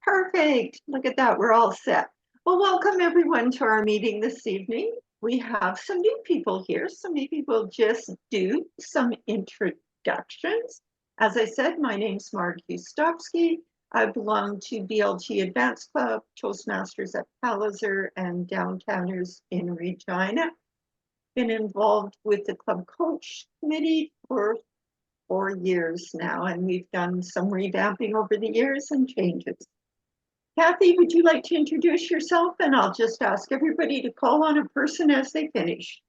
Perfect. Look at that. We're all set. Well, welcome everyone to our meeting this evening. We have some new people here, so maybe we'll just do some introductions. As I said, my name's Mark Hustovsky. I belong to BLT Advanced Club, Toastmasters at Palliser, and Downtowners in Regina. Been involved with the Club Coach Committee for 4 years now, and we've done some revamping over the years and changes. Kathy, would you like to introduce yourself? And I'll just ask everybody to call on a person as they finish.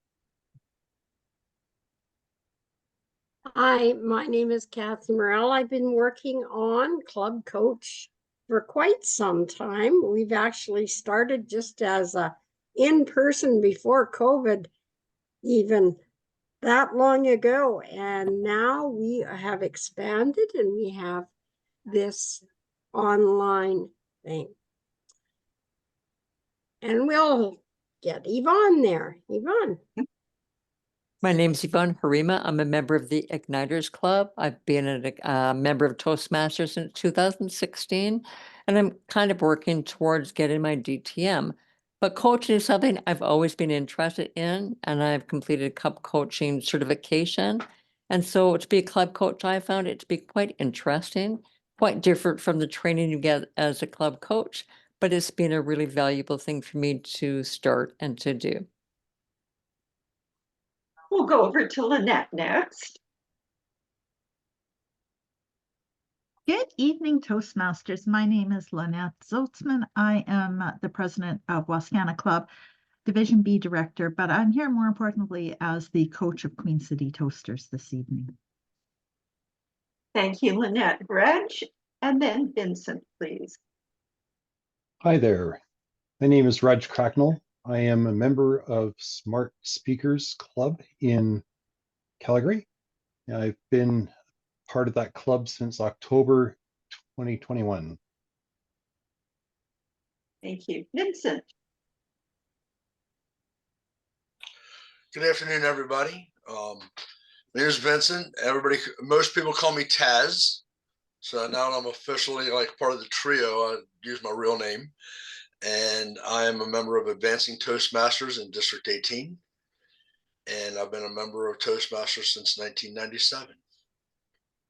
Hi, my name is Kathy Morell. I've been working on Club Coach for quite some time. We've actually started just as a in-person before COVID, even that long ago. And now we have expanded and we have this online thing. And we'll get Yvonne there. Yvonne. My name's Yvonne Harima. I'm a member of the Igniters Club. I've been a member of Toastmasters since 2016, and I'm kind of working towards getting my DTM. But coaching is something I've always been interested in, and I've completed a club coaching certification. And so to be a club coach, I found it to be quite interesting, quite different from the training you get as a club coach, but it's been a really valuable thing for me to start and to do. We'll go over to Lynette next. Good evening, Toastmasters. My name is Lynette Zotzman. I am the president of Wascana Club, Division B director, but I'm here more importantly as the coach of Queen City Toasters this evening. Thank you, Lynette. Reg, and then Vincent, please. Hi there. My name is Reg Cracknell. I am a member of Smart Speakers Club in Calgary. I've been part of that club since October 2021. Thank you. Vincent. Good afternoon, everybody. My name is Vincent. Most people call me Taz. So now I'm officially like part of the trio. I use my real name. And I am a member of Advancing Toastmasters in District 18. And I've been a member of Toastmasters since 1997.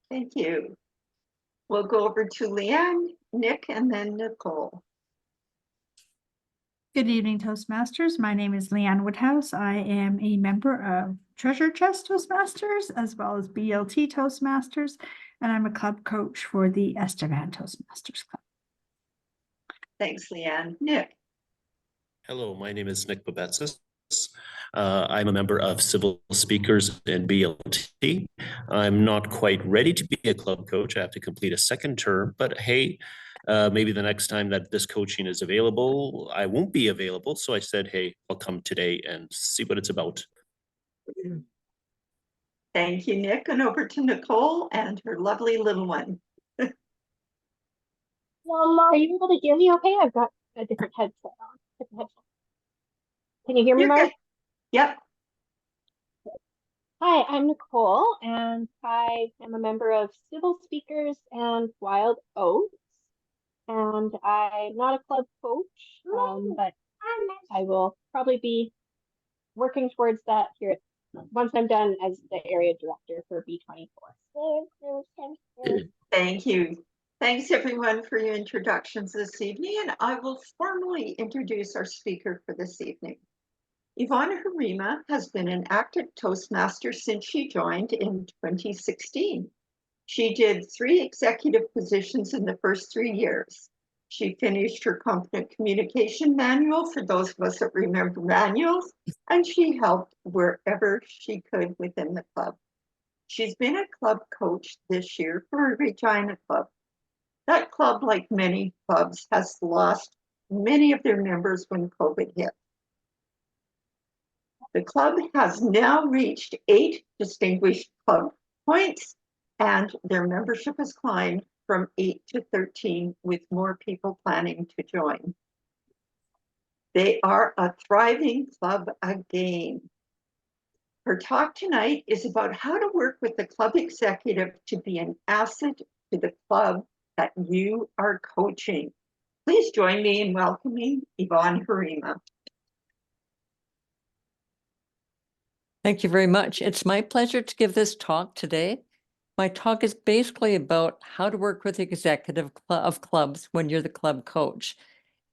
Thank you. We'll go over to Leanne, Nick, and then Nicole. Good evening, Toastmasters. My name is Leanne Woodhouse. I am a member of Treasure Chest Toastmasters as well as BLT Toastmasters, and I'm a club coach for the Estevan Toastmasters Club. Thanks, Leanne. Nick. Hello, my name is Nick Babetsis. I'm a member of Civil Speakers in BLT. I'm not quite ready to be a club coach. I have to complete a second term, but hey, maybe the next time that this coaching is available, I won't be available. So I said, hey, I'll come today and see what it's about. Thank you, Nick. And over to Nicole and her lovely little one. Are you able to hear me okay? I've got a different headset on. Can you hear me, Mark? Yep. Hi, I'm Nicole, and I am a member of Civil Speakers and Wild Oats. And I'm not a club coach, but I will probably be working towards that here once I'm done as the area director for B24. Thank you. Thanks everyone for your introductions this evening, and I will formally introduce our speaker for this evening. Yvonne Harima has been an active Toastmaster since she joined in 2016. She did 3 executive positions in the first 3 years. She finished her Confident Communication Manual, for those of us that remember manuals, and she helped wherever she could within the club. She's been a club coach this year for a Regina club. That club, like many clubs, has lost many of their members when COVID hit. The club has now reached 8 distinguished club points, and their membership has climbed from 8 to 13, with more people planning to join. They are a thriving club again. Her talk tonight is about how to work with the club executive to be an asset to the club that you are coaching. Please join me in welcoming Yvonne Harima. Thank you very much. It's my pleasure to give this talk today. My talk is basically about how to work with the executive of clubs when you're the club coach.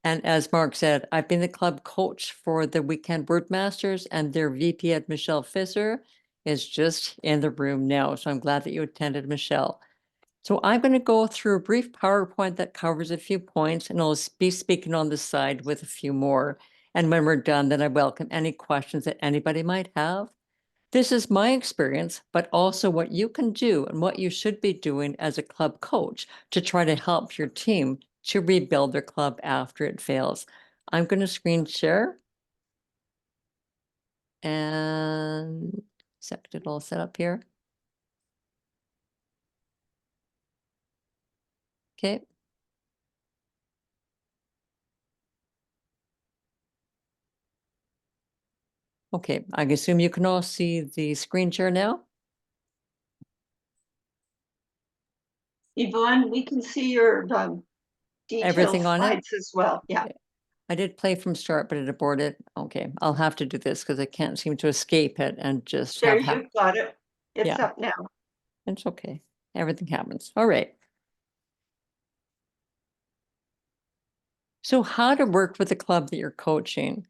And as Mark said, I've been the club coach for the Weekend Wordmasters, and their VP Ed Michelle Fisser is just in the room now. So I'm glad that you attended, Michelle. So I'm going to go through a brief PowerPoint that covers a few points, and I'll be speaking on the side with a few more. And when we're done, then I welcome any questions that anybody might have. This is my experience, but also what you can do and what you should be doing as a club coach to try to help your team to rebuild their club after it fails. I'm going to screen share. And set it all set up here. Okay. Okay, I assume you can all see the screen share now. Yvonne, we can see your detailed Everything on it? slides as well. Yeah. I did play from start, but it aborted. Okay, I'll have to do this because I can't seem to escape it and just There, have you've got it. It's Yeah. up now. It's okay. Everything happens. All right. So how to work with the club that you're coaching.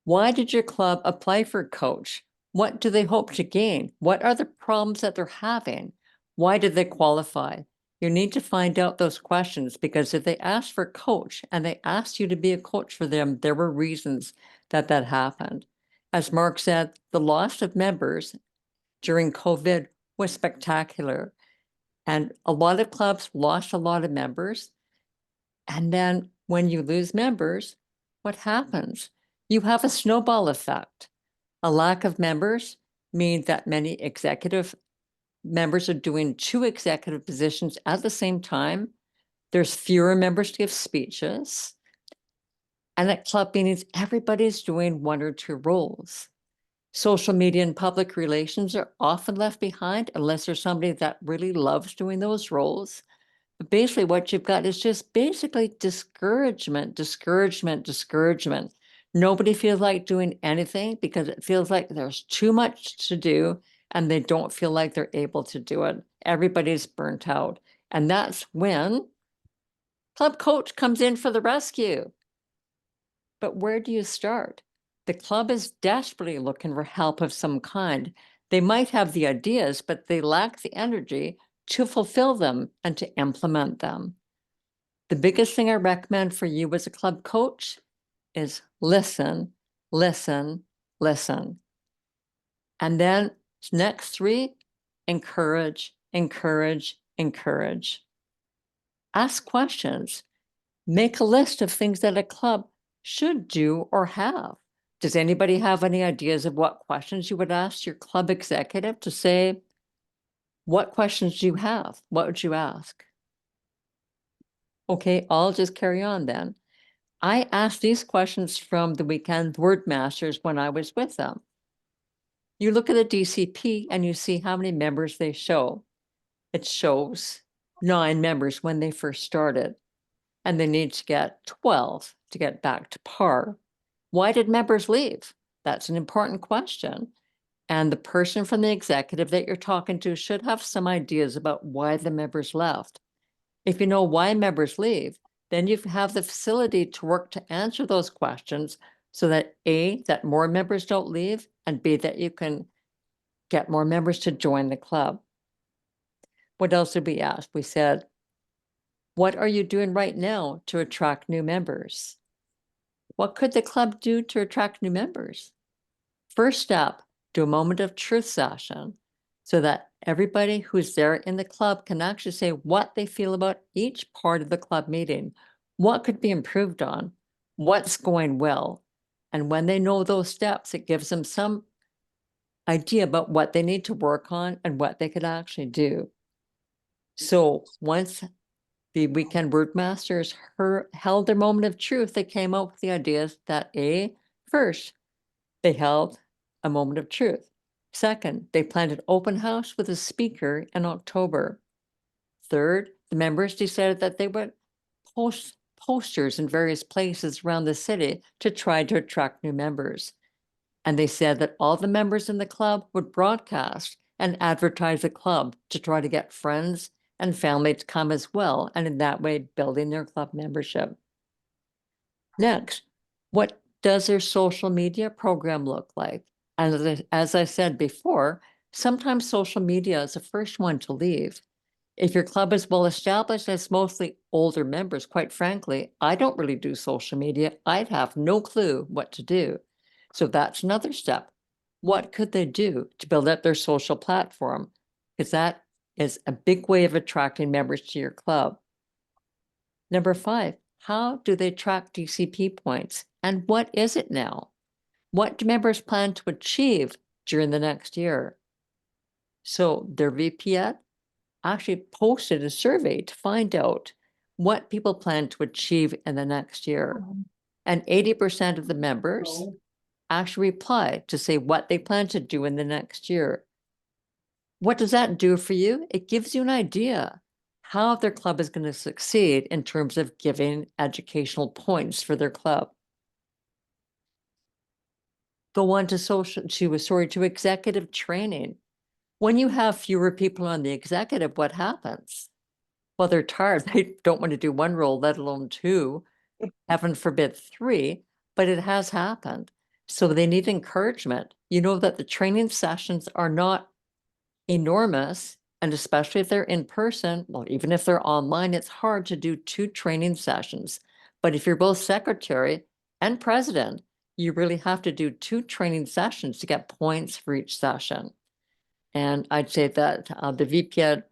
Why did your club apply for a coach? What do they hope to gain? What are the problems that they're having? Why did they qualify? You need to find out those questions, because if they asked for a coach and they asked you to be a coach for them, there were reasons that that happened. As Mark said, the loss of members during COVID was spectacular. And a lot of clubs lost a lot of members. And then when you lose members, what happens? You have a snowball effect. A lack of members means that many executive members are doing 2 executive positions at the same time. There's fewer members to give speeches. And at club meetings, everybody's doing 1 or 2 roles. Social media and public relations are often left behind unless there's somebody that really loves doing those roles. But basically what you've got is just basically discouragement. Nobody feels like doing anything because it feels like there's too much to do and they don't feel like they're able to do it. Everybody's burnt out. And that's when club coach comes in for the rescue. But where do you start? The club is desperately looking for help of some kind. They might have the ideas, but they lack the energy to fulfill them and to implement them. The biggest thing I recommend for you as a club coach is listen, listen, listen. And then next 3, encourage, encourage, encourage. Ask questions. Make a list of things that a club should do or have. Does anybody have any ideas of what questions you would ask your club executive to say, what questions do you have? What would you ask? Okay, I'll just carry on then. I asked these questions from the Weekend Wordmasters when I was with them. You look at the DCP and you see how many members they show. It shows 9 members when they first started, and they need to get 12 to get back to par. Why did members leave? That's an important question. And the person from the executive that you're talking to should have some ideas about why the members left. If you know why members leave, then you have the facility to work to answer those questions so that A, that more members don't leave, and B, that you can get more members to join the club. What else did we ask? We said, what are you doing right now to attract new members? What could the club do to attract new members? First step, do a moment of truth session so that everybody who's there in the club can actually say what they feel about each part of the club meeting, what could be improved on, what's going well. And when they know those steps, it gives them some idea about what they need to work on and what they could actually do. So once the Weekend Wordmasters held their moment of truth, they came up with the ideas that first, they held a moment of truth. Second, they planned an open house with a speaker in October. Third, the members decided that they would posters in various places around the city to try to attract new members. And they said that all the members in the club would broadcast and advertise the club to try to get friends and family to come as well, and in that way building their club membership. Next, what does their social media program look like? And as I said before, sometimes social media is the first one to leave. If your club is well established, it's mostly older members. Quite frankly, I don't really do social media. I'd have no clue what to do. So that's another step. What could they do to build up their social platform? Because that is a big way of attracting members to your club. Number 5, how do they track DCP points? And what is it now? What do members plan to achieve during the next year? So their VPN actually posted a survey to find out what people plan to achieve in the next year. And 80% of the members actually replied to say what they plan to do in the next year. What does that do for you? It gives you an idea how their club is going to succeed in terms of giving educational points for their club. Go on to executive training. When you have fewer people on the executive, what happens? Well, they're tired. They don't want to do one role, let alone 2, heaven forbid 3, but it has happened. So they need encouragement. You know that the training sessions are not enormous, and especially if they're in person, well, even if they're online, it's hard to do 2 training sessions. But if you're both secretary and president, you really have to do 2 training sessions to get points for each session. And I'd say that the VPN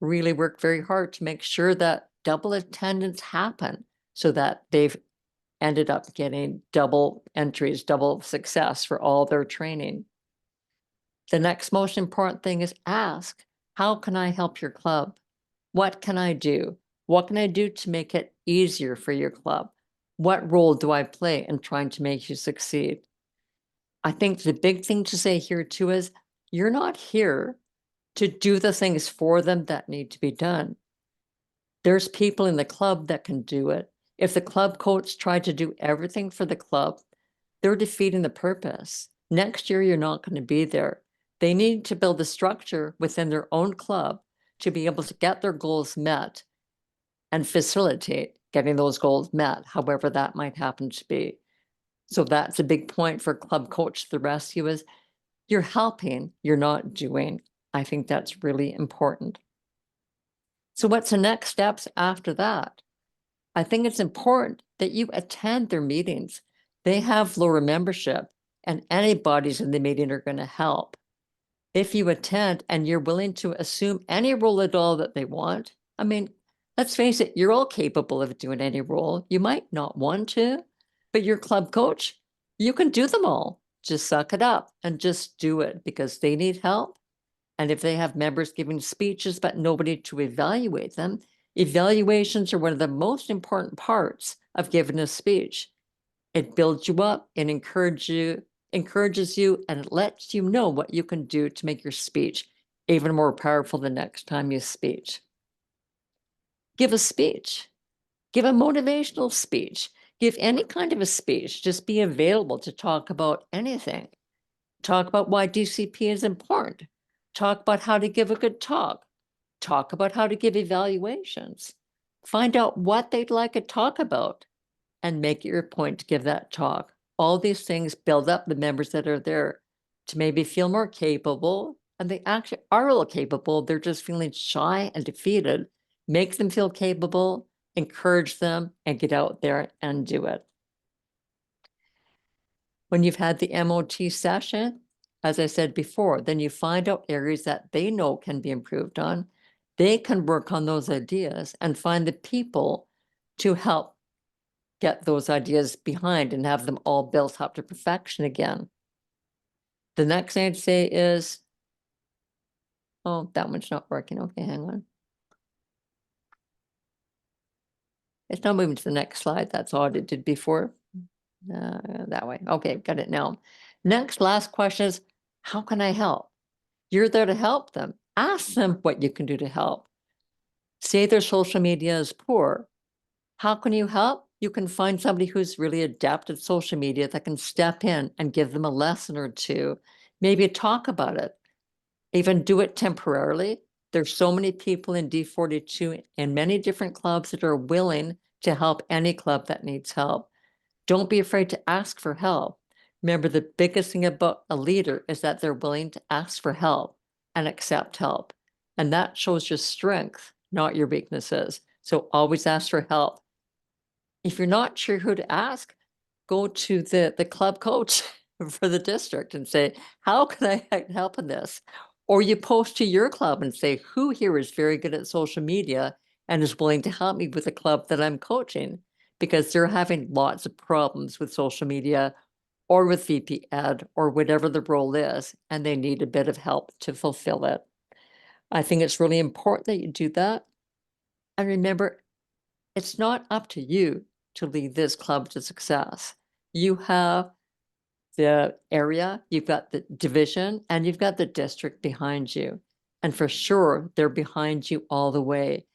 really worked very hard to make sure that double attendance happened so that they've ended up getting double entries, double success for all their training. The next most important thing is ask, how can I help your club? What can I do? What can I do to make it easier for your club? What role do I play in trying to make you succeed? I think the big thing to say here too is you're not here to do the things for them that need to be done. There's people in the club that can do it. If the club coach tried to do everything for the club, they're defeating the purpose. Next year, you're not going to be there. They need to build a structure within their own club to be able to get their goals met and facilitate getting those goals met, however that might happen to be. So that's a big point for club coach to the rescue is you're helping, you're not doing. I think that's really important. So what's the next steps after that? I think it's important that you attend their meetings. They have lower membership and any bodies in the meeting are going to help. If you attend and you're willing to assume any role at all that they want, I mean, let's face it, you're all capable of doing any role. You might not want to, but your club coach, you can do them all. Just suck it up and just do it because they need help. And if they have members giving speeches, but nobody to evaluate them, evaluations are one of the most important parts of giving a speech. It builds you up and encourages you, and it lets you know what you can do to make your speech even more powerful the next time you speak. Give a speech. Give a motivational speech. Give any kind of a speech. Just be available to talk about anything. Talk about why DCP is important. Talk about how to give a good talk. Talk about how to give evaluations. Find out what they'd like to talk about and make it your point to give that talk. All these things build up the members that are there to maybe feel more capable, and they actually are all capable. They're just feeling shy and defeated. Make them feel capable, encourage them, and get out there and do it. When you've had the MOT session, as I said before, then you find out areas that they know can be improved on. They can work on those ideas and find the people to help get those ideas behind and have them all built up to perfection again. The next thing I'd say is, oh, that one's not working. Okay, hang on. It's not moving to the next slide. That's all it did before. That way. Okay, got it now. Next, last question is, how can I help? You're there to help them. Ask them what you can do to help. Say their social media is poor. How can you help? You can find somebody who's really adept at social media that can step in and give them a lesson or two, maybe talk about it, even do it temporarily. There's so many people in D42 in many different clubs that are willing to help any club that needs help. Don't be afraid to ask for help. Remember, the biggest thing about a leader is that they're willing to ask for help and accept help. And that shows your strength, not your weaknesses. So always ask for help. If you're not sure who to ask, go to the club coach for the district and say, how can I help in this? Or you post to your club and say, who here is very good at social media and is willing to help me with the club that I'm coaching? Because they're having lots of problems with social media or with VP Ed or whatever the role is, and they need a bit of help to fulfill it. I think it's really important that you do that. And remember, it's not up to you to lead this club to success. You have the area, you've got the division, and you've got the district behind you. And for sure, they're behind you all the way.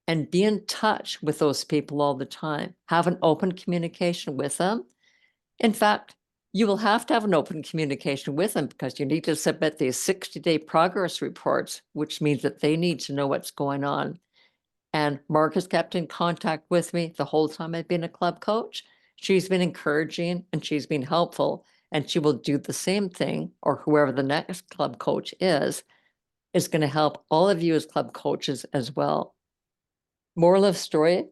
And be in touch with those people all the time. Have an open communication with them. In fact, you will have to have an open communication with them because you need to submit these 60-day progress reports, which means that they need to know what's going on. And Mark has kept in contact with me the whole time I've been a club coach. She's been encouraging and she's been helpful, and she will do the same thing, or whoever the next club coach is going to help all of you as club coaches as well. Moral of the story,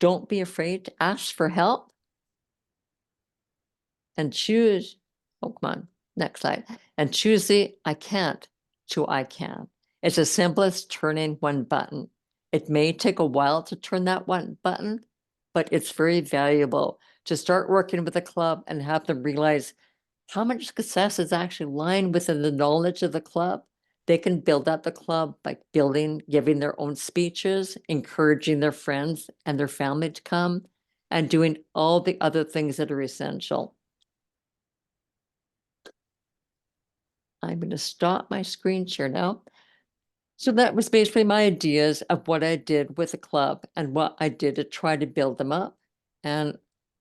don't be afraid to ask for help and choose, oh, come on, next slide, and choose the I can't to I can. It's as simple as turning one button. It may take a while to turn that one button, but it's very valuable to start working with a club and have them realize how much success is actually lying within the knowledge of the club. They can build up the club by giving their own speeches, encouraging their friends and their family to come, and doing all the other things that are essential. I'm going to stop my screen share now. So that was basically my ideas of what I did with the club and what I did to try to build them up. And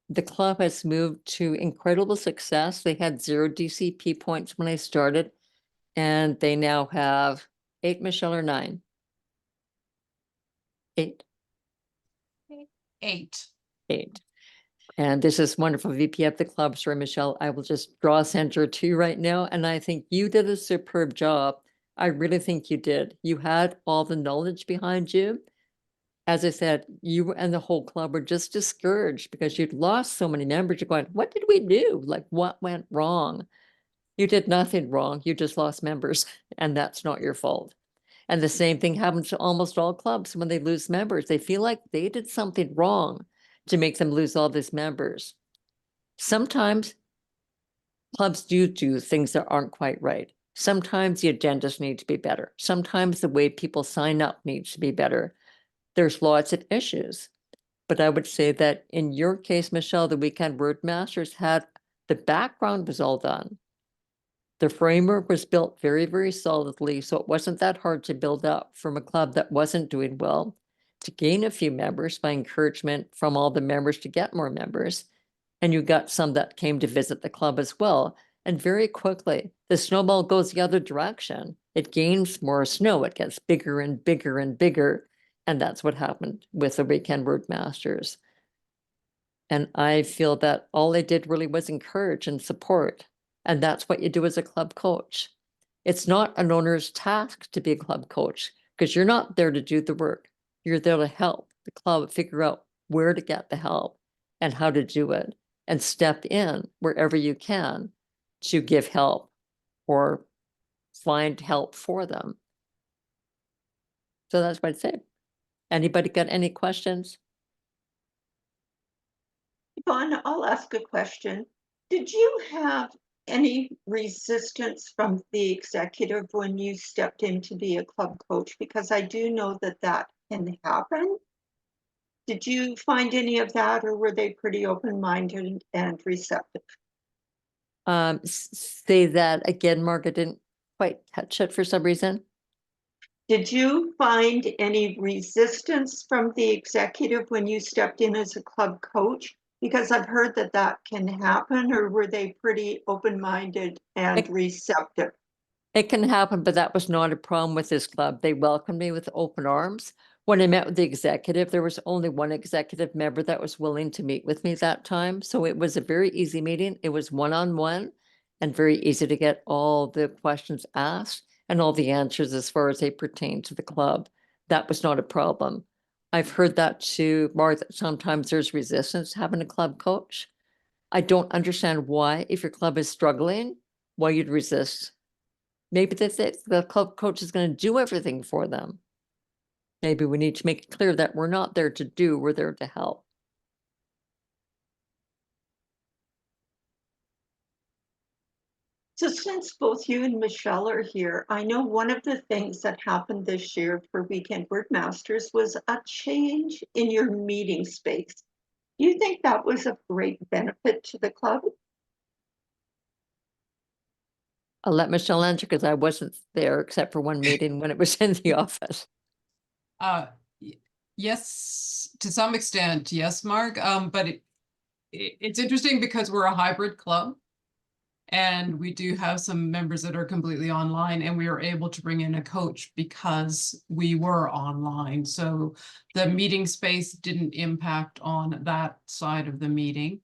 the club has moved to incredible success. They had 0 DCP points when I started, and they now have 8, Michelle, or 9? 8. 8. 8. And this is wonderful VP of the club. Sorry, Michelle, I will just draw a center to you right now. And I think you did a superb job. I really think you did. You had all the knowledge behind you. As I said, you and the whole club were just discouraged because you'd lost so many members. You're going, what did we do? Like, what went wrong? You did nothing wrong. You just lost members, and that's not your fault. And the same thing happens to almost all clubs when they lose members. They feel like they did something wrong to make them lose all these members. Sometimes clubs do things that aren't quite right. Sometimes the agendas need to be better. Sometimes the way people sign up needs to be better. There's lots of issues. But I would say that in your case, Michelle, the Weekend Word Masters had the background was all done. The framework was built very, very solidly, so it wasn't that hard to build up from a club that wasn't doing well to gain a few members by encouragement from all the members to get more members. And you got some that came to visit the club as well. And very quickly, the snowball goes the other direction. It gains more snow. It gets bigger and bigger and bigger. And that's what happened with the Weekend Word Masters. And I feel that all they did really was encourage and support. And that's what you do as a club coach. It's not an owner's task to be a club coach because you're not there to do the work. You're there to help the club figure out where to get the help and how to do it, and step in wherever you can to give help or find help for them. So that's what I'd say. Anybody got any questions? Yvonne, I'll ask a question. Did you have any resistance from the executive when you stepped in to be a club coach? Because I do know that that can happen. Did you find any of that, or were they pretty open-minded and receptive? Say that again, Mark. I didn't quite catch it for some reason. Did you find any resistance from the executive when you stepped in as a club coach? Because I've heard that that can happen, or were they pretty open-minded and receptive? It can happen, but that was not a problem with this club. They welcomed me with open arms. When I met with the executive, there was only one executive member that was willing to meet with me that time. So it was a very easy meeting. It was one-on-one and very easy to get all the questions asked and all the answers as far as they pertain to the club. That was not a problem. I've heard that too, Mark, that sometimes there's resistance to having a club coach. I don't understand why, if your club is struggling, why you'd resist. Maybe the club coach is going to do everything for them. Maybe we need to make it clear that we're not there to do, we're there to help. So since both you and Michelle are here, I know one of the things that happened this year for Weekend Word Masters was a change in your meeting space. Do you think that was of great benefit to the club? I'll let Michelle answer because I wasn't there except for one meeting when it was in the office. Yes, to some extent, yes, Mark. But it's interesting because we're a hybrid club. And we do have some members that are completely online, and we are able to bring in a coach because we were online. So the meeting space didn't impact on that side of the meeting.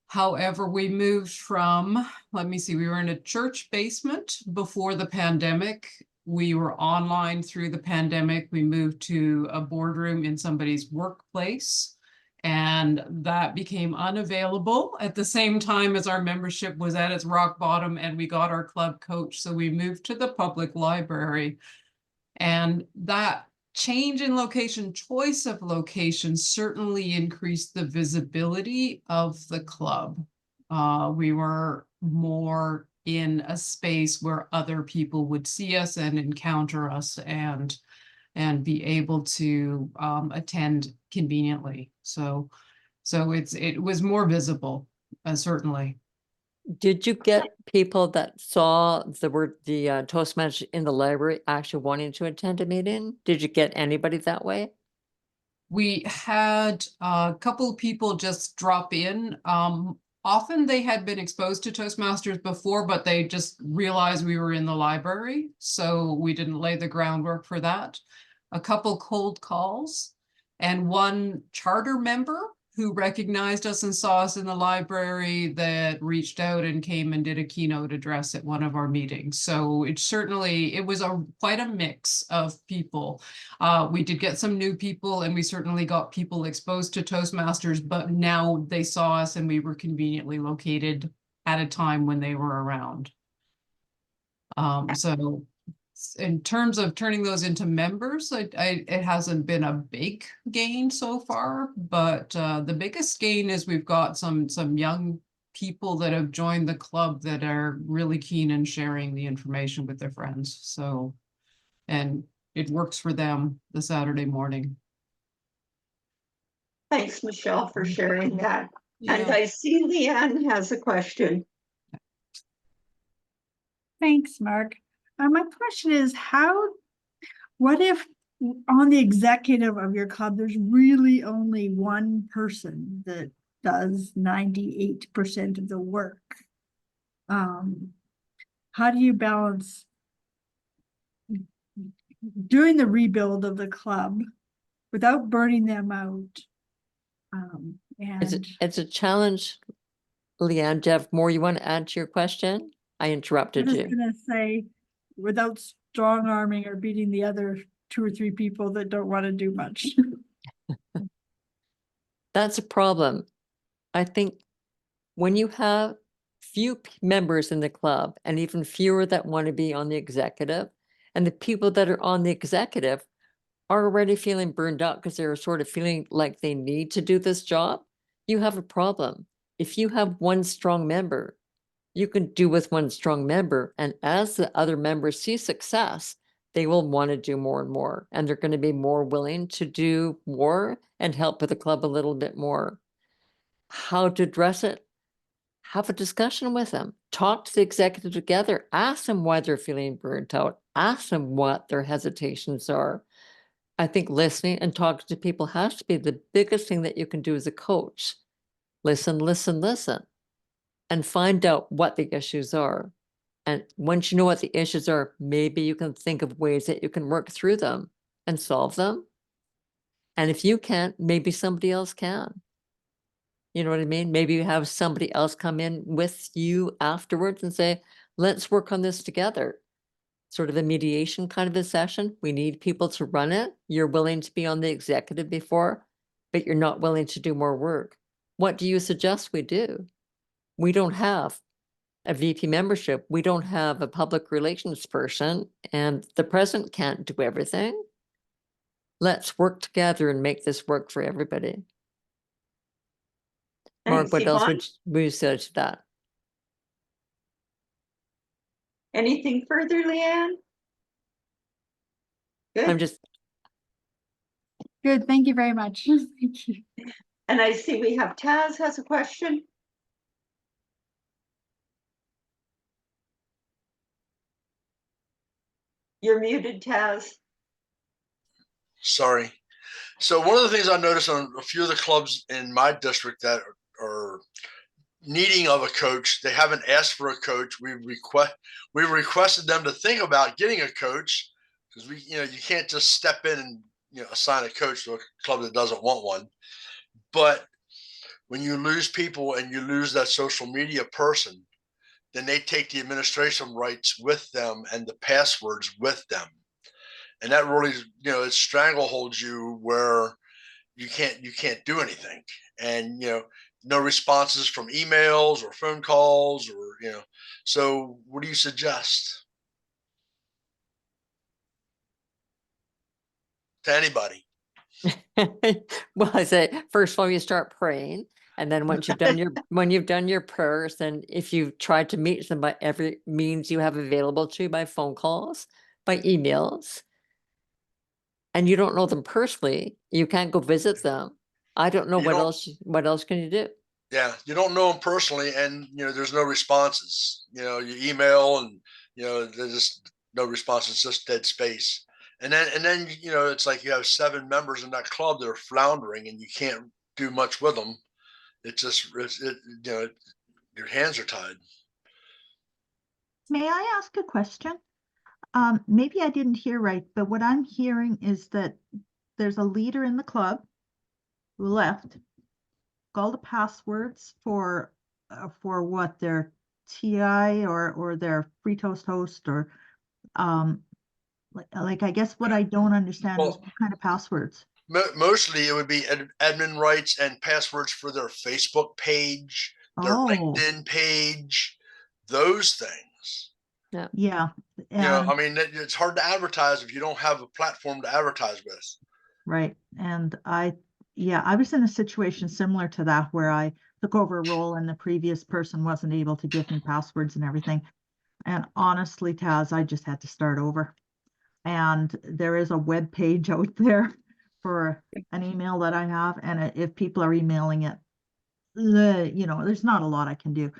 However, we moved from, let me see, we were in a church basement before the pandemic. We were online through the pandemic. We moved to a boardroom in somebody's workplace, and that became unavailable at the same time as our membership was at its rock bottom and we got our club coach. So we moved to the public library, and that change in location, choice of location, certainly increased the visibility of the club. We were more in a space where other people would see us and encounter us and be able to attend conveniently. So it was more visible, certainly. Did you get people that saw the Toastmasters in the library actually wanting to attend a meeting? Did you get anybody that way? We had a couple of people just drop in. Often they had been exposed to Toastmasters before, but they just realized we were in the library, so we didn't lay the groundwork for that. A couple cold calls, and one charter member who recognized us and saw us in the library that reached out and came and did a keynote address at one of our meetings. So it was quite a mix of people. We did get some new people, and we certainly got people exposed to Toastmasters, but now they saw us and we were conveniently located at a time when they were around. So in terms of turning those into members, it hasn't been a big gain so far, but the biggest gain is we've got some young people that have joined the club that are really keen in sharing the information with their friends. So, and it works for them the Saturday morning. Thanks, Michelle, for sharing that. Yeah. And I see Leanne has a question. Thanks, Mark. My question is, what if on the executive of your club, there's really only one person that does 98% of the work? How do you balance doing the rebuild of the club without burning them out? It's a challenge. Leanne, Jeff, more you want to add to your question? I interrupted you. I was going to say, without strong arming or beating the other 2 or 3 people that don't want to do much. That's a problem. I think when you have few members in the club and even fewer that want to be on the executive, and the people that are on the executive are already feeling burned out because they're sort of feeling like they need to do this job, you have a problem. If you have one strong member, you can do with one strong member. And as the other members see success, they will want to do more and more. And they're going to be more willing to do more and help with the club a little bit more. How to address it? have a discussion with them. Talk to the executive together. Ask them why they're feeling burnt out. Ask them what their hesitations are. I think listening and talking to people has to be the biggest thing that you can do as a coach. Listen, listen, listen, and find out what the issues are. And once you know what the issues are, maybe you can think of ways that you can work through them and solve them. And if you can't, maybe somebody else can. You know what I mean? Maybe you have somebody else come in with you afterwards and say, let's work on this together. Sort of a mediation kind of a session. We need people to run it. You're willing to be on the executive before, but you're not willing to do more work. What do you suggest we do? We don't have a VP membership. We don't have a public relations person, and the president can't do everything. Let's work together and make this work for everybody. Mark, Thanks, what else Yvonne. would you say to that? Anything further, Leanne? Good. I'm just, Good, thank you very much. Thank you. And I see we have Taz has a question. You're muted, Taz. Sorry. So one of the things I noticed on a few of the clubs in my district that are needing of a coach, they haven't asked for a coach. We requested them to think about getting a coach, because you can't just step in and assign a coach to a club that doesn't want one. But when you lose people and you lose that social media person, then they take the administration rights with them and the passwords with them. And that really, it strangleholds you where you can't do anything. And, no responses from emails or phone calls or, so what do you suggest to anybody? well, I say, first of all, you start praying. And then once you've done when you've done your prayers, then if you've tried to meet them by every means you have available to you, by phone calls, by emails, and you don't know them personally, you can't go visit them. I don't know what else can you do? Yeah, you don't know them personally, and there's no responses. You email, and there's just no responses, just dead space. And then it's like you have 7 members in that club that are floundering, and you can't do much with them. It's just your hands are tied. May I ask a question? Maybe I didn't hear right, but what I'm hearing is that there's a leader in the club who left, all the passwords for what their TI or their free toast host or like I guess what I don't understand is what kind of passwords. Mostly it would be admin rights and passwords for their Facebook page, their LinkedIn page, those things. Yeah. I mean, it's hard to advertise if you don't have a platform to advertise with. Right. And I was in a situation similar to that where I took over a role and the previous person wasn't able to give me passwords and everything. And honestly, Taz, I just had to start over. And there is a web page out there for an email that I have. And if people are emailing it, there's not a lot I can do.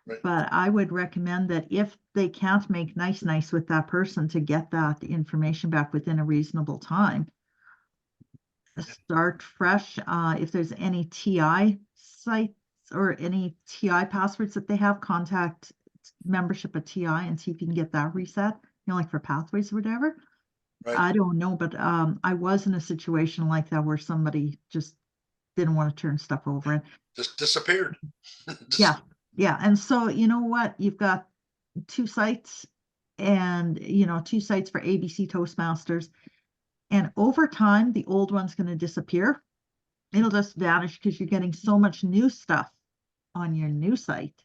Right. But I would recommend that if they can't make nice with that person, to get that information back within a reasonable time. Start fresh. If there's any TI sites or any TI passwords that they have, contact membership at TI and see if you can get that reset, like for pathways or whatever. Right. I don't know, but I was in a situation like that where somebody just didn't want to turn stuff over and just disappeared. Yeah. And so, you know what? You've got 2 sites and, 2 sites for ABC Toastmasters. And over time, the old one's going to disappear. It'll just vanish because you're getting so much new stuff on your new site.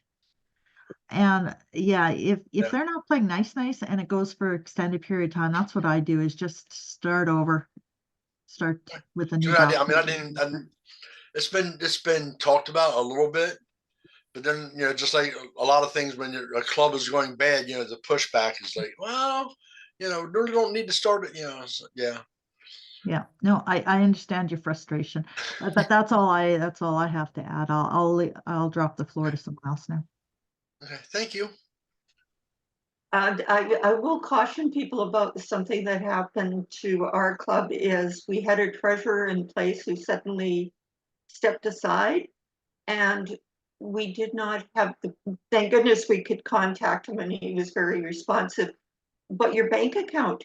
And if they're not playing nice and it goes for extended period of time, that's what I do, is just start over. Start with a new. I mean, it's been talked about a little bit, but then just like a lot of things, when a club is going bad, the pushback is like, well, really don't need to start it. So, yeah. Yeah, no, I understand your frustration, but that's all I have to add. I'll drop the floor to someone else now. Okay, thank you. And I will caution people about something that happened to our club is we had a treasurer in place who suddenly stepped aside, and we did not have thank goodness we could contact him and he was very responsive. But your bank account,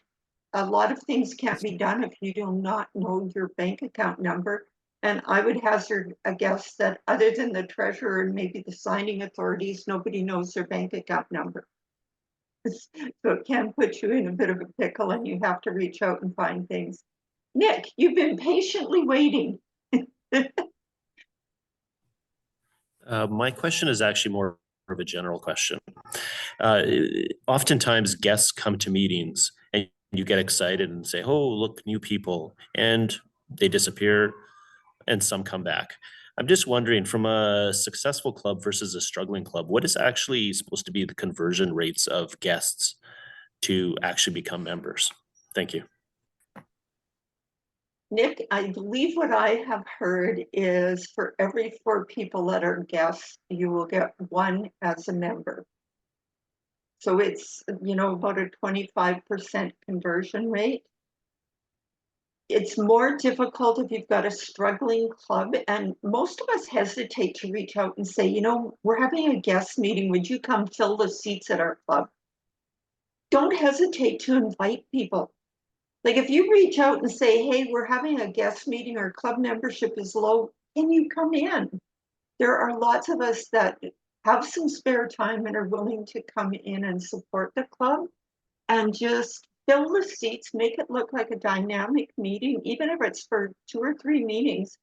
a lot of things can't be done if you do not know your bank account number. And I would hazard a guess that other than the treasurer and maybe the signing authorities, nobody knows their bank account number. So it can put you in a bit of a pickle and you have to reach out and find things. Nick, you've been patiently waiting. My question is actually more of a general question. Oftentimes guests come to meetings and you get excited and say, oh, look, new people, and they disappear and some come back. I'm just wondering, from a successful club versus a struggling club, what is actually supposed to be the conversion rates of guests to actually become members? Thank you. Nick, I believe what I have heard is for every 4 people that are guests, you will get 1 as a member. So it's, about a 25% conversion rate. It's more difficult if you've got a struggling club, and most of us hesitate to reach out and say, we're having a guest meeting. Would you come fill the seats at our club? Don't hesitate to invite people. Like if you reach out and say, hey, we're having a guest meeting, our club membership is low, can you come in? There are lots of us that have some spare time and are willing to come in and support the club and just fill the seats, make it look like a dynamic meeting, even if it's for 2 or 3 meetings.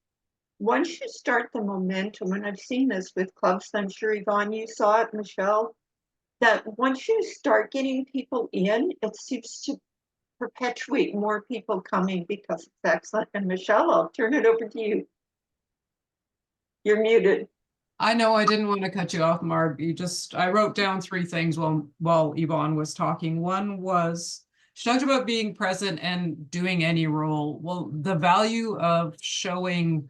Once you start the momentum, and I've seen this with clubs, I'm sure Yvonne, you saw it, Michelle, that once you start getting people in, it seems to perpetuate more people coming because it's excellent. And Michelle, I'll turn it over to you. You're muted. I know I didn't want to cut you off, Marg. I wrote down 3 things while Yvonne was talking. One was, she talked about being present and doing any role. Well, the value of showing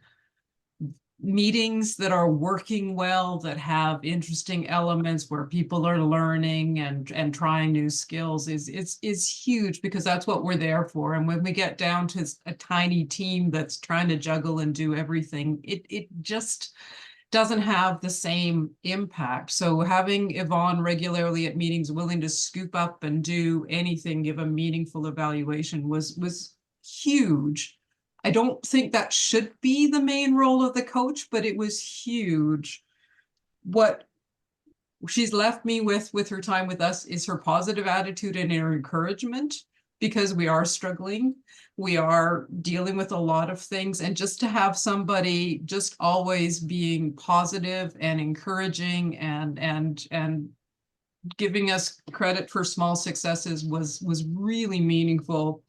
meetings that are working well, that have interesting elements where people are learning and trying new skills is huge, because that's what we're there for. And when we get down to a tiny team that's trying to juggle and do everything, it just doesn't have the same impact. So having Yvonne regularly at meetings, willing to scoop up and do anything, give a meaningful evaluation was huge. I don't think that should be the main role of the coach, but it was huge. What she's left me with her time with us is her positive attitude and her encouragement, because we are struggling. We are dealing with a lot of things, and just to have somebody just always being positive and encouraging and giving us credit for small successes was really meaningful.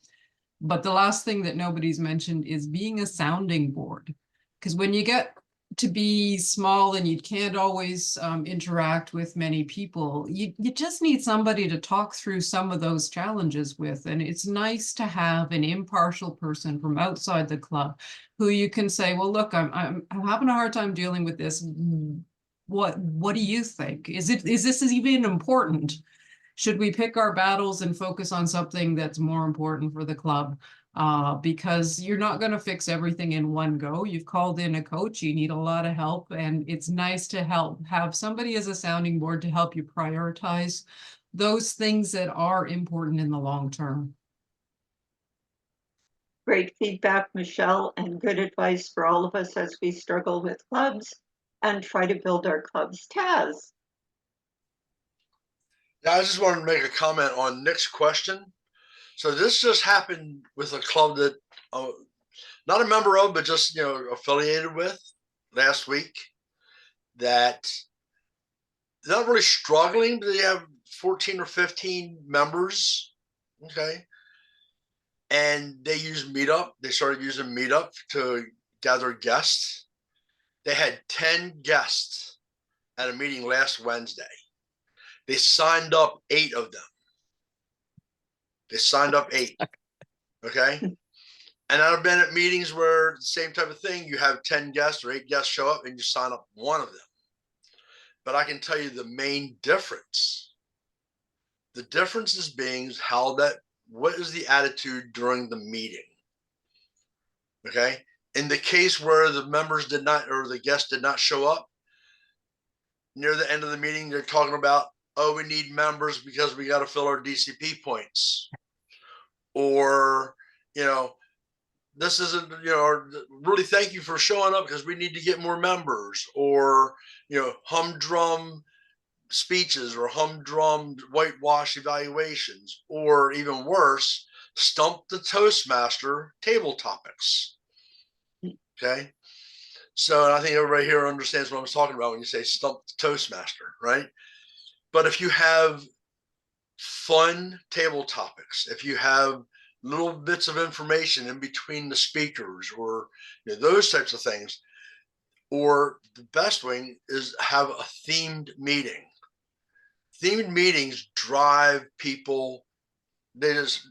But the last thing that nobody's mentioned is being a sounding board, because when you get to be small and you can't always interact with many people, you just need somebody to talk through some of those challenges with. And it's nice to have an impartial person from outside the club who you can say, well, look, I'm having a hard time dealing with this. What do you think? Is this even important? Should we pick our battles and focus on something that's more important for the club? Because you're not going to fix everything in one go. You've called in a coach, you need a lot of help, and it's nice to have somebody as a sounding board to help you prioritize those things that are important in the long term. Great feedback, Michelle, and good advice for all of us as we struggle with clubs and try to build our clubs. Taz. Yeah, I just wanted to make a comment on Nick's question. So this just happened with a club that not a member of, but just affiliated with last week. That they're not really struggling, but they have 14 or 15 members. Okay. And they use Meetup. They started using Meetup to gather guests. They had 10 guests at a meeting last Wednesday. They signed up 8 of them. They signed up 8. Okay. And I've been at meetings where the same type of thing, you have 10 guests or 8 guests show up and you sign up 1 of them. but I can tell you the main difference. The difference is being what is the attitude during the meeting? Okay. In the case where the members did not, or the guests did not show up, near the end of the meeting, they're talking about, oh, we need members because we got to fill our DCP points. Or, this isn't, or really thank you for showing up because we need to get more members. Or, humdrum speeches or humdrum whitewash evaluations. Or even worse, stump the Toastmaster table topics. Okay. So I think everybody here understands what I was talking about when you say stump the Toastmaster, right? But if you have fun table topics, if you have little bits of information in between the speakers, or those types of things, or the best thing is have a themed meeting. Themed meetings drive people. They just,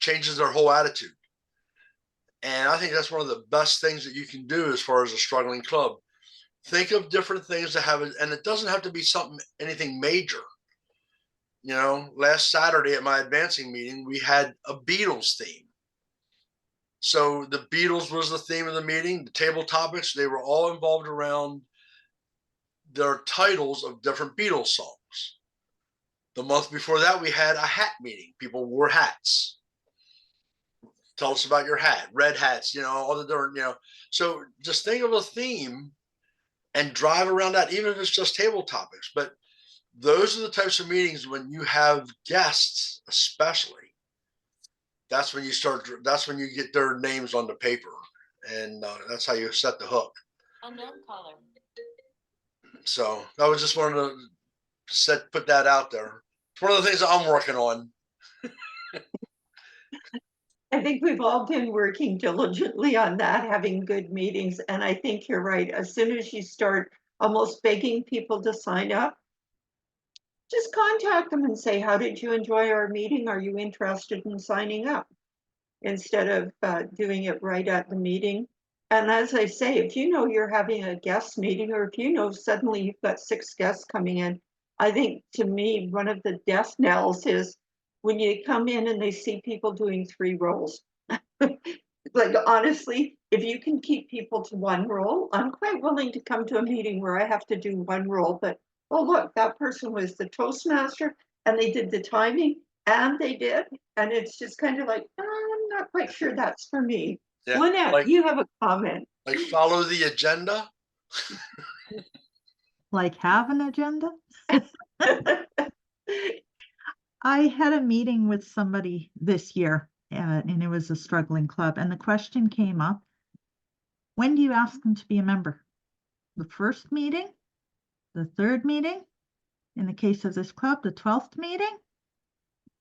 changes their whole attitude. And I think that's one of the best things that you can do as far as a struggling club. Think of different things to have, and it doesn't have to be anything major. Last Saturday at my advancing meeting, we had a Beatles theme. So the Beatles was the theme of the meeting. The table topics, they were all involved around their titles of different Beatles songs. The month before that, we had a hat meeting. People wore hats. Tell us about your hat, red hats, all the different, So just think of a theme and drive around that, even if it's just table topics. But those are the types of meetings when you have guests, especially. That's when you get their names on the paper. And that's how you set the hook. Unknown caller. So I was just wanted to put that out there. It's one of the things that I'm working on. I think we've all been working diligently on that, having good meetings. And I think you're right. As soon as you start almost begging people to sign up, just contact them and say, how did you enjoy our meeting? Are you interested in signing up? Instead of doing it right at the meeting. And as I say, if you know you're having a guest meeting, or if you know suddenly you've got 6 guests coming in, I think to me, one of the death knells is when you come in and they see people doing 3 roles. Like, honestly, if you can keep people to 1 role, I'm quite willing to come to a meeting where I have to do 1 role. But, oh, look, that person was the Toastmaster and they did the timing and they did. And it's just kind of like, I'm not quite sure that's for me. Yeah, Lynette, you have a comment. Like follow the agenda. Like have an agenda? I had a meeting with somebody this year, and it was a struggling club. And the question came up, when do you ask them to be a member? The first meeting? The 3rd meeting? In the case of this club, the 12th meeting?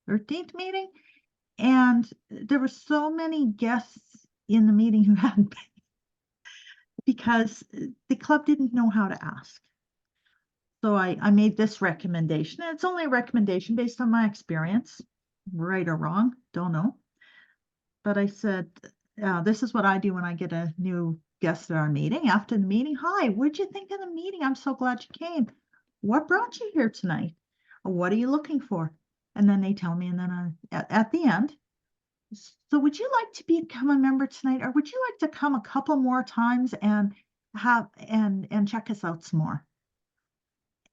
13th meeting? And there were so many guests in the meeting who hadn't been, because the club didn't know how to ask. So I made this recommendation. And it's only a recommendation based on my experience, right or wrong, don't know. But I said, this is what I do when I get a new guest at our meeting. After the meeting, hi, what'd you think of the meeting? I'm so glad you came. What brought you here tonight? What are you looking for? And then they tell me, and then at the end, so would you like to become a member tonight, or would you like to come a couple more times and check us out some more?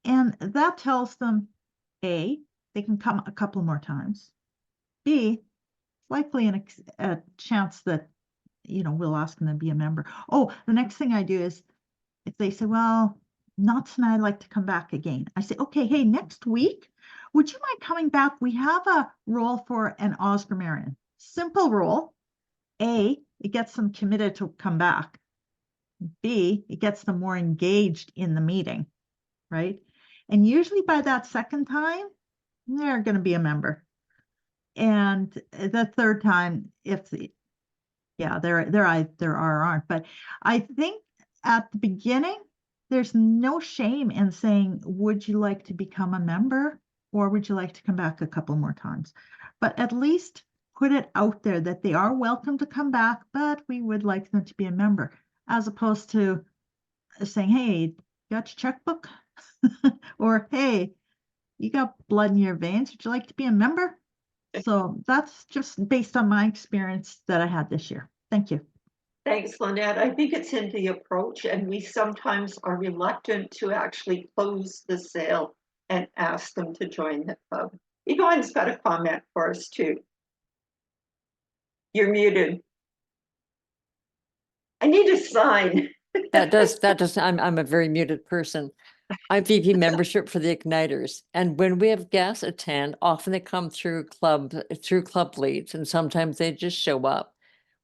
And that tells them, A, they can come a couple more times. B, likely a chance that, we'll ask them to be a member. Oh, the next thing I do is, if they say, well, not tonight, I'd like to come back again. I say, okay, hey, next week, would you mind coming back? We have a role for an Osgrammarian. Simple role. A, it gets them committed to come back. B, it gets them more engaged in the meeting, right? And usually by that 2nd time, they're going to be a member. And the 3rd time, there aren't. But I think at the beginning, there's no shame in saying, would you like to become a member, or would you like to come back a couple more times? But at least put it out there that they are welcome to come back, but we would like them to be a member, as opposed to saying, hey, got your checkbook? Or, hey, you got blood in your veins. Would you like to be a member? So that's just based on my experience that I had this year. Thank you. Thanks, Lynette. I think it's in the approach, and we sometimes are reluctant to actually close the sale and ask them to join the club. Yvonne's got a comment for us too. You're muted. I need a sign. That does, I'm a very muted person. I have VP membership for the Igniters, and when we have guests attend, often they come through club leads, and sometimes they just show up.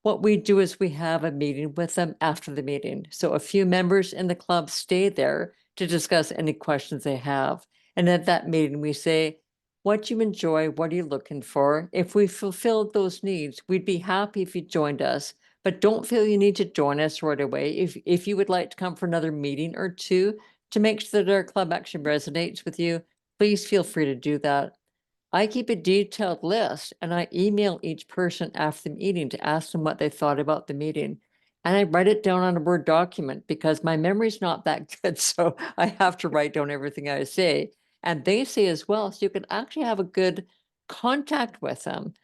What we do is we have a meeting with them after the meeting. So a few members in the club stay there to discuss any questions they have. And at that meeting, we say, what do you enjoy? What are you looking for? If we fulfilled those needs, we'd be happy if you joined us. But don't feel you need to join us right away. If you would like to come for another meeting or two to make sure that our club actually resonates with you, please feel free to do that. I keep a detailed list and I email each person after the meeting to ask them what they thought about the meeting. And I write it down on a Word document because my memory's not that good. So I have to write down everything I say. And they say as well, so you can actually have a good contact with them.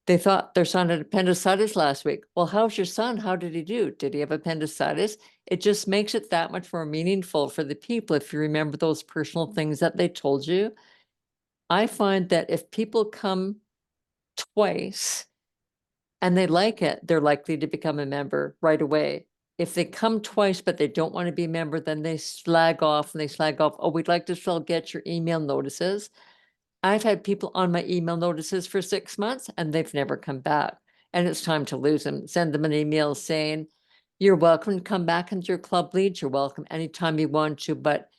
They thought their son had appendicitis last week. Well, how's your son? How did he do? Did he have appendicitis? It just makes it that much more meaningful for the people if you remember those personal things that they told you. I find that if people come twice and they like it, they're likely to become a member right away. If they come twice, but they don't want to be a member, then they slag off, oh, we'd like to still get your email notices. I've had people on my email notices for 6 months and they've never come back. And it's time to lose them. Send them an email saying, you're welcome to come back into your club leads. You're welcome anytime you want to, but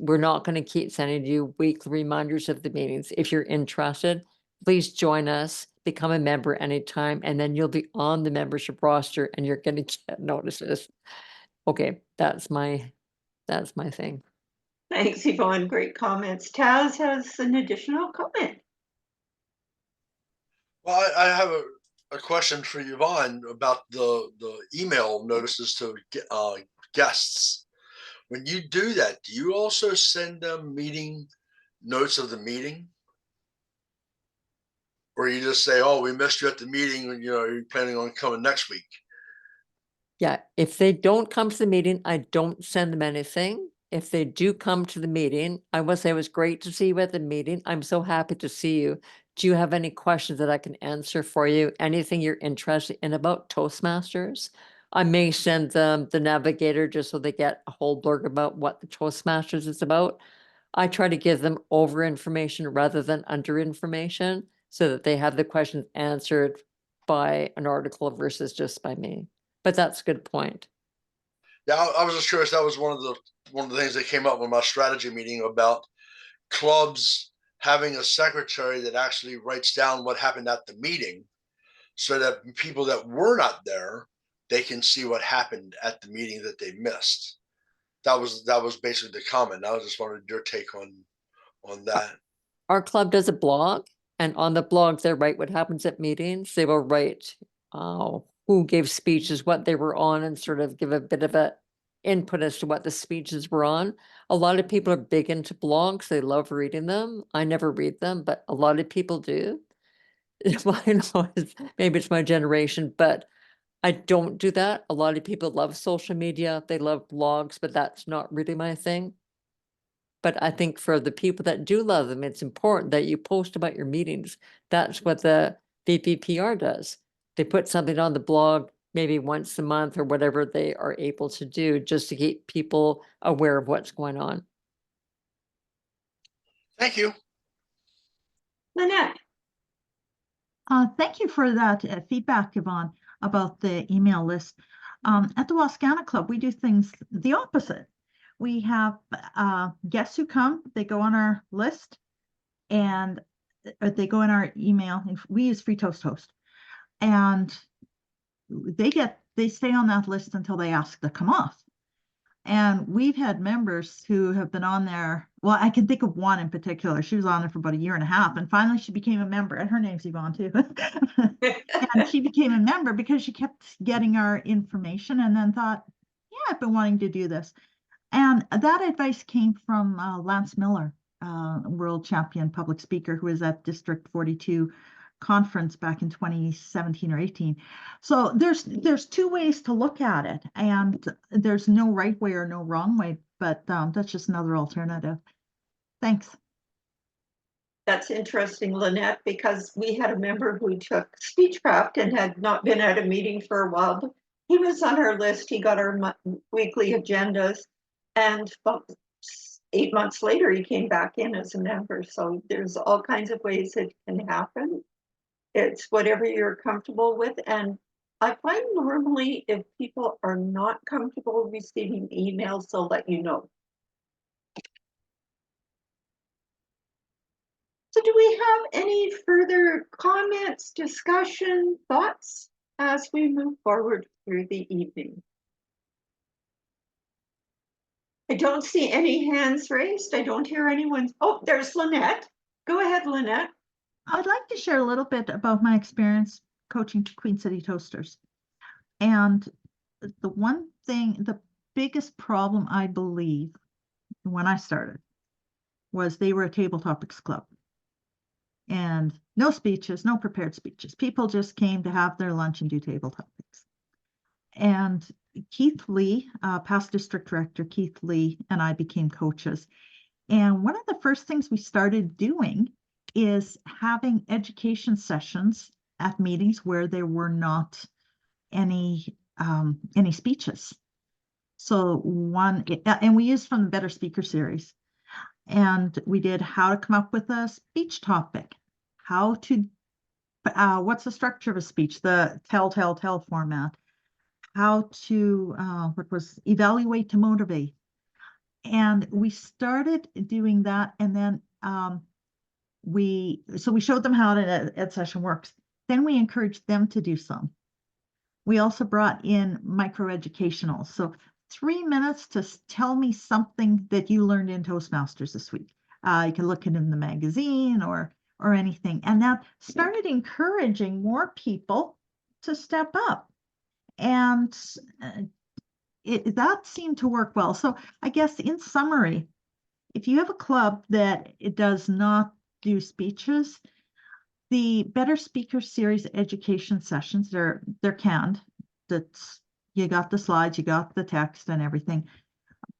we're not going to keep sending you weekly reminders of the meetings. If you're interested, please join us, become a member anytime, and then you'll be on the membership roster and you're going to get notices. Okay, that's my thing. Thanks, Yvonne. Great comments. Taz has an additional comment. Well, I have a question for Yvonne about the email notices to guests. When you do that, do you also send them meeting notes of the meeting? Or you just say, oh, we missed you at the meeting, you know, are you planning on coming next week? Yeah, if they don't come to the meeting, I don't send them anything. If they do come to the meeting, I will say it was great to see you at the meeting. I'm so happy to see you. Do you have any questions that I can answer for you? Anything you're interested in about Toastmasters? I may send them the navigator just so they get a whole blurb about what the Toastmasters is about. I try to give them over information rather than under information so that they have the questions answered by an article versus just by me. But that's a good point. Yeah, I was just curious. That was one of the things that came up in my strategy meeting about clubs having a secretary that actually writes down what happened at the meeting, so that people that were not there, they can see what happened at the meeting that they missed. That was basically the comment. I just wanted your take on that. Our club does a blog, and on the blog, they write what happens at meetings. They will write who gave speeches, what they were on, and sort of give a bit of a input as to what the speeches were on. A lot of people are big into blogs. They love reading them. I never read them, but a lot of people do. Maybe it's my generation, but I don't do that. A lot of people love social media. They love blogs, but that's not really my thing. But I think for the people that do love them, it's important that you post about your meetings. That's what the VPPR does. They put something on the blog maybe once a month or whatever they are able to do just to keep people aware of what's going on. Thank you. Lynette. Thank you for that feedback, Yvonne, about the email list. At the Wascana Club, we do things the opposite. We have guests who come, they go on our list, and they go in our email. We use Free Toast Host, and they stay on that list until they ask to come off. And we've had members who have been on there. Well, I can think of one in particular. She was on there for about 1.5 years, and finally she became a member, and her name's Yvonne too. And she became a member because she kept getting our information and then thought, yeah, I've been wanting to do this. And that advice came from Lance Miller, world champion public speaker who was at District 42 conference back in 2017 or 18. So there's two ways to look at it, and there's no right way or no wrong way, but that's just another alternative. Thanks. That's interesting, Lynette, because we had a member who took speechcraft and had not been at a meeting for a while. But he was on our list. He got our weekly agendas, and about 8 months later, he came back in as a member. So there's all kinds of ways it can happen. It's whatever you're comfortable with. And I find normally if people are not comfortable receiving emails, they'll let you know. So do we have any further comments, discussion, thoughts as we move forward through the evening? I don't see any hands raised. I don't hear anyone. Oh, there's Lynette. Go ahead, Lynette. I'd like to share a little bit about my experience coaching Queen City Toasters. And the one thing, the biggest problem I believe when I started was they were a table topics club. And no speeches, no prepared speeches. People just came to have their lunch and do table topics. And Keith Lee, past district director Keith Lee, and I became coaches. And one of the first things we started doing is having education sessions at meetings where there were not any speeches. So and we used from the Better Speaker series. And we did how to come up with a speech topic, how to, what's the structure of a speech, the tell format, how to, evaluate to motivate. And we started doing that. And then we showed them how an ed session works. Then we encouraged them to do some. We also brought in microeducational. So 3 minutes to tell me something that you learned in Toastmasters this week. You can look it in the magazine or anything. And that started encouraging more people to step up. And that seemed to work well. So I guess in summary, if you have a club that it does not do speeches, the Better Speaker Series education sessions, they're canned. That's, you got the slides, you got the text and everything,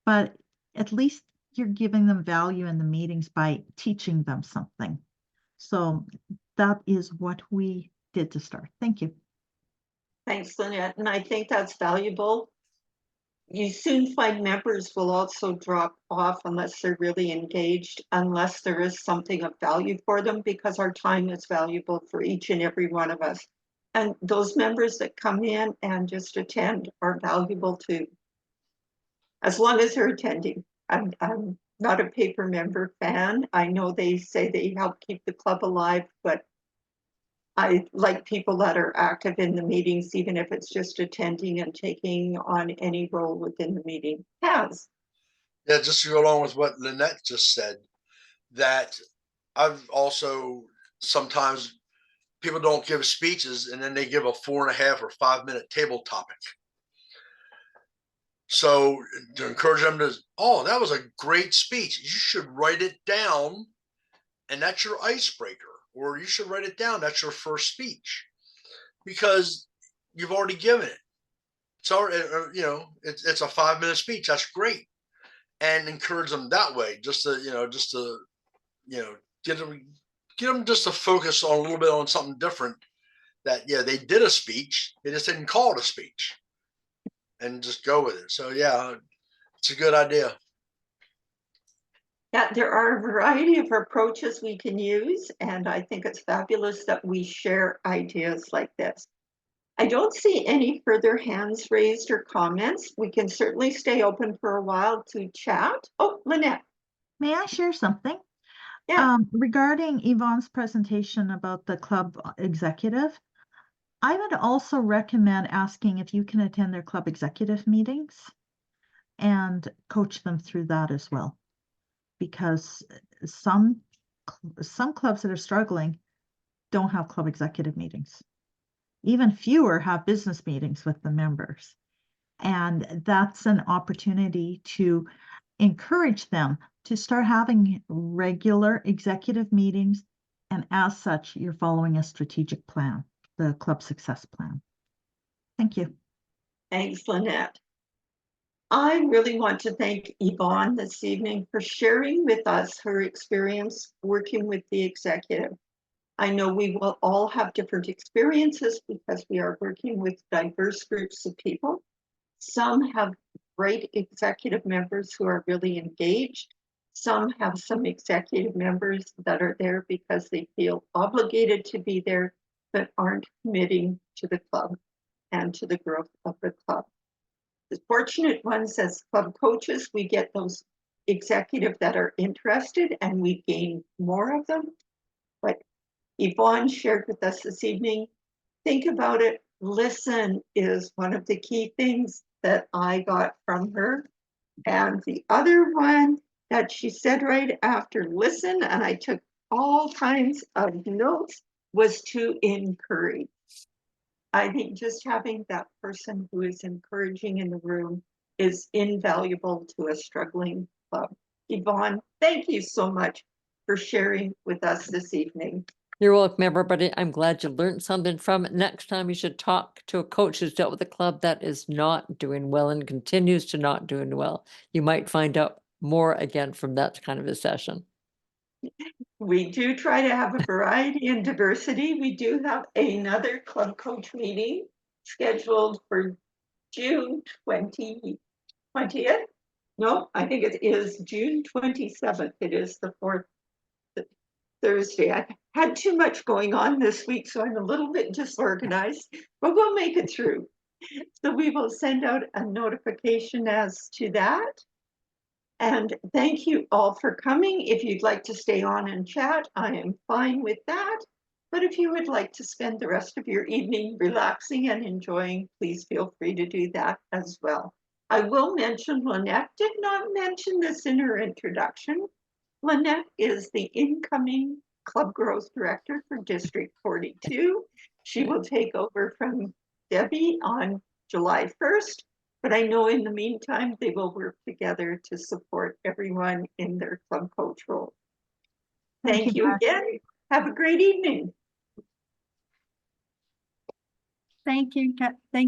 but at least you're giving them value in the meetings by teaching them something. So that is what we did to start. Thank you. Thanks, Lynette. And I think that's valuable. You soon find members will also drop off unless they're really engaged, unless there is something of value for them, because our time is valuable for each and every one of us. And those members that come in and just attend are valuable too, as long as they're attending. I'm not a paper member fan. I know they say they help keep the club alive, but I like people that are active in the meetings, even if it's just attending and taking on any role within the meeting. Yeah, just to go along with what Lynette just said, that I've also sometimes people don't give speeches and then they give a 4.5 or 5 minute table topic. So to encourage them to, oh, that was a great speech. You should write it down, and that's your icebreaker. Or you should write it down. That's your first speech, because you've already given it. It's already, it's a 5 minute speech. That's great, and encourage them that way. Just to get them just to focus on a little bit on something different. That they did a speech. They just didn't call it a speech, and just go with it. So yeah, it's a good idea. Yeah, there are a variety of approaches we can use, and I think it's fabulous that we share ideas like this. I don't see any further hands raised or comments. We can certainly stay open for a while to chat. Oh, Lynette. May I share something? Yeah. Regarding Yvonne's presentation about the club executive, I would also recommend asking if you can attend their club executive meetings and coach them through that as well. Because some clubs that are struggling don't have club executive meetings. Even fewer have business meetings with the members. And that's an opportunity to encourage them to start having regular executive meetings. And as such, you're following a strategic plan, the club success plan. Thank you. Thanks, Lynette. I really want to thank Yvonne this evening for sharing with us her experience working with the executive. I know we will all have different experiences because we are working with diverse groups of people. Some have great executive members who are really engaged. Some have some executive members that are there because they feel obligated to be there, but aren't committing to the club and to the growth of the club. The fortunate ones as club coaches, we get those executive that are interested and we gain more of them. But Yvonne shared with us this evening, think about it, listen is one of the key things that I got from her. And the other one that she said right after listen, and I took all kinds of notes, was to encourage. I think just having that person who is encouraging in the room is invaluable to a struggling club. Yvonne, thank you so much for sharing with us this evening. You're welcome, everybody. I'm glad you learned something from it. Next time you should talk to a coach who's dealt with a club that is not doing well and continues to not doing well. You might find out more again from that kind of a session. We do try to have a variety and diversity. We do have another club coach meeting scheduled for June 20th. No, I think it is June 27th. It is the fourth Thursday. I had too much going on this week, so I'm a little bit disorganized, but we'll make it through. So we will send out a notification as to that. And thank you all for coming. If you'd like to stay on and chat, I am fine with that. But if you would like to spend the rest of your evening relaxing and enjoying, please feel free to do that as well. I will mention Lynette did not mention this in her introduction. Lynette is the incoming Club Growth Director for District 42. She will take over from Debbie on July 1st. But I know in the meantime, they will work together to support everyone in their club coach role. Thank you again. Have a great evening. Thank you.